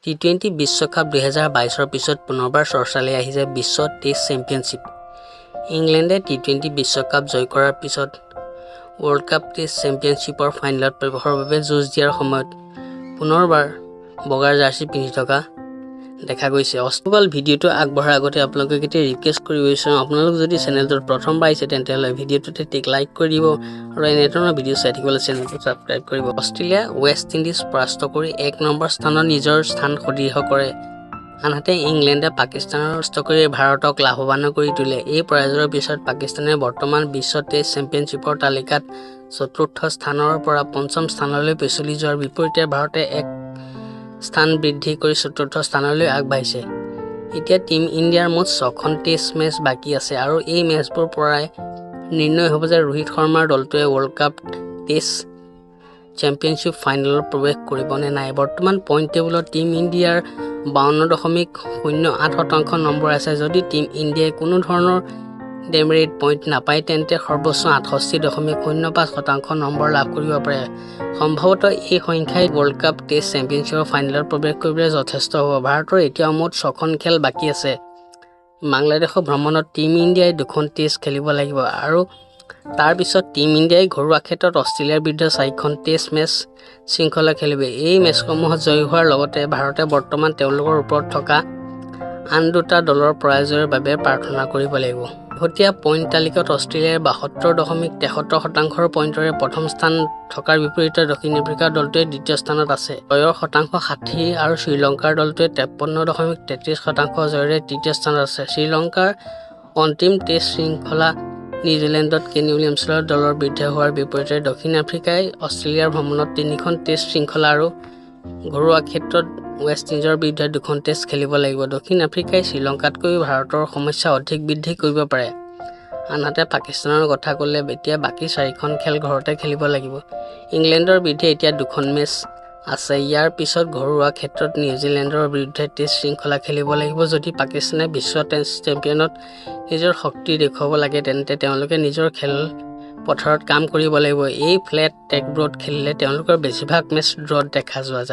T20 বিশ্বকাপ 2022 পিছত পুনৰবাৰ চৰ্চালৈ আহিছে বিশ্ব টেষ্ট চেম্পিয়নশ্বিপ। ইংলেণ্ডে টি20 বিশ্বকাপ জয় কৰাৰ পিছত ৱৰ্ল্ড কাপ টেষ্ট চেম্পিয়নশ্বিপৰ ফাইনেলত প্ৰৱেশৰ বাবে যুঁজ দিয়াৰ সময়ত পুনৰবাৰ বগাৰ জাৰ্চি পিন্ধি থকা দেখা গৈছে। অষ্টবল ভিডিঅ'টো আগবঢ়াৰ আগতে আপোনালোকক এতিয়া ৰিকুৱেষ্ট কৰি গৈছোঁ, আপোনালোক যদি চেনেলটোত প্ৰথমবাৰ আহিছে তেন্তে ভিডিঅ'টোতে লাইক কৰি দিব আৰু এনেধৰণৰ ভিডিঅ' চাই থাকিবলৈ চেনেলটো ছাবস্ক্ৰাইব কৰিব। অষ্ট্ৰেলিয়া ৱেষ্ট ইণ্ডিজ পৰাস্ত কৰি 1 নম্বৰ স্থানত নিজৰ স্থান সুদৃঢ় কৰে। আনহাতে ইংলেণ্ডে পাকিস্তানৰ পৰাস্ত কৰি ভাৰতক লাভৱান কৰি তোলে। এই পৰাজয়ৰ পিছত পাকিস্তানে বৰ্তমান বিশ্ব টেষ্ট চেম্পিয়নশ্বিপৰ তালিকাত ৪ৰ্থ স্থানৰ পৰা ৫ম স্থানলৈ পিছলি যোৱাৰ বিপৰীতে ভাৰতে 1 স্থান বৃদ্ধি কৰি ৪ৰ্থ স্থানলৈ আগবাঢ়িছে। এতিয়া টিম ইণ্ডিয়াৰ মুঠ 6খন টেষ্ট মেচ বাকী আছে আৰু এই মেচবোৰ পৰাই নিৰ্ণয় হ'ব যে ৰোহিত শৰ্মাৰ দলটোৱে ৱৰ্ল্ড কাপ টেষ্ট চেম্পিয়নশ্বিপ ফাইনেলত প্ৰৱেশ কৰিব নে নাই। বৰ্তমান পইণ্ট টেবুলত টিম ইণ্ডিয়াৰ 52.08% নম্বৰ আছে। যদি টিম ইণ্ডিয়াই কোনো ধৰণৰ ডেমেৰিট পইণ্ট নাপায় তেন্তে সৰ্বোচ্চ 68.05% নম্বৰ লাভ কৰিব পাৰে। সম্ভৱতঃ এই সংখ্যাই ৱৰ্ল্ড কাপ টেষ্ট চেম্পিয়নশ্বিপৰ ফাইনেলত প্ৰৱেশ কৰিবলৈ যথেষ্ট হ'ব। ভাৰতৰ এতিয়াও মুঠ 6খন খেল বাকী আছে। বাংলাদেশৰ ভ্ৰমণত টিম ইণ্ডিয়াই 2খন টেষ্ট খেলিব লাগিব আৰু তাৰ পিছত টিম ইণ্ডিয়াই ঘৰুৱা ক্ষেত্ৰত অষ্ট্ৰেলিয়াৰ বিৰুদ্ধে 4খন টেষ্ট মেচ শৃংখলা খেলিব। এই মেচসমূহত জয়ী হোৱাৰ লগতে ভাৰতে বৰ্তমান তেওঁলোকৰ ওপৰত থকা আন 2টা দলৰ পৰাজয়ৰ বাবে প্ৰাৰ্থনা কৰিব লাগিব। শেহতীয়া পইণ্ট তালিকাত অষ্ট্ৰেলিয়াৰ 72.73% পইণ্টৰে প্ৰথম স্থান থকাৰ বিপৰীতে দক্ষিণ আফ্ৰিকাৰ দলটোৱে দ্বিতীয় স্থানত আছে। জয়ৰ শতাংশ 60 আৰু শ্ৰীলংকাৰ দলটোৱে 53.33% জয়েৰে তৃতীয় স্থানত আছে। শ্ৰীলংকাৰ অন্তিম টেষ্ট শৃংখলা নিউজিলেণ্ডত কেনি উইলিয়ামছৰ দলৰ বিৰুদ্ধে হোৱাৰ বিপৰীতে দক্ষিণ আফ্ৰিকাই অষ্ট্ৰেলিয়াৰ ভ্ৰমণত 3খন টেষ্ট শৃংখলা আৰু ঘৰুৱা ক্ষেত্ৰত ৱেষ্ট ইণ্ডিজৰ বিৰুদ্ধে 2খন টেষ্ট খেলিব লাগিব। দক্ষিণ আফ্ৰিকাই শ্ৰীলংকাতকৈ ভাৰতৰ সমস্যা অধিক বৃদ্ধি কৰিব পাৰে। আনহাতে পাকিস্তানৰ কথা ক'লে এতিয়া বাকী 4খন খেল ঘৰতে খেলিব লাগিব। ইংলেণ্ডৰ বিৰুদ্ধে এতিয়া 2খন মেচ আছে। ইয়াৰ পিছত ঘৰুৱা ক্ষেত্ৰত নিউজিলেণ্ডৰ বিৰুদ্ধে টেষ্ট শৃংখলা খেলিব লাগিব। যদি পাকিস্তানে বিশ্ব টেষ্ট চেম্পিয়নত নিজৰ শক্তি দেখুৱাব লাগে তেন্তে তেওঁলোকে নিজৰ খেল পথাৰত কাম কৰিব লাগিব। এই ফ্লেট ট্ৰেকবোৰত খেলিলে তেওঁলোকৰ বেছিভাগ মেচ ড্ৰত দেখা যোৱা যায়।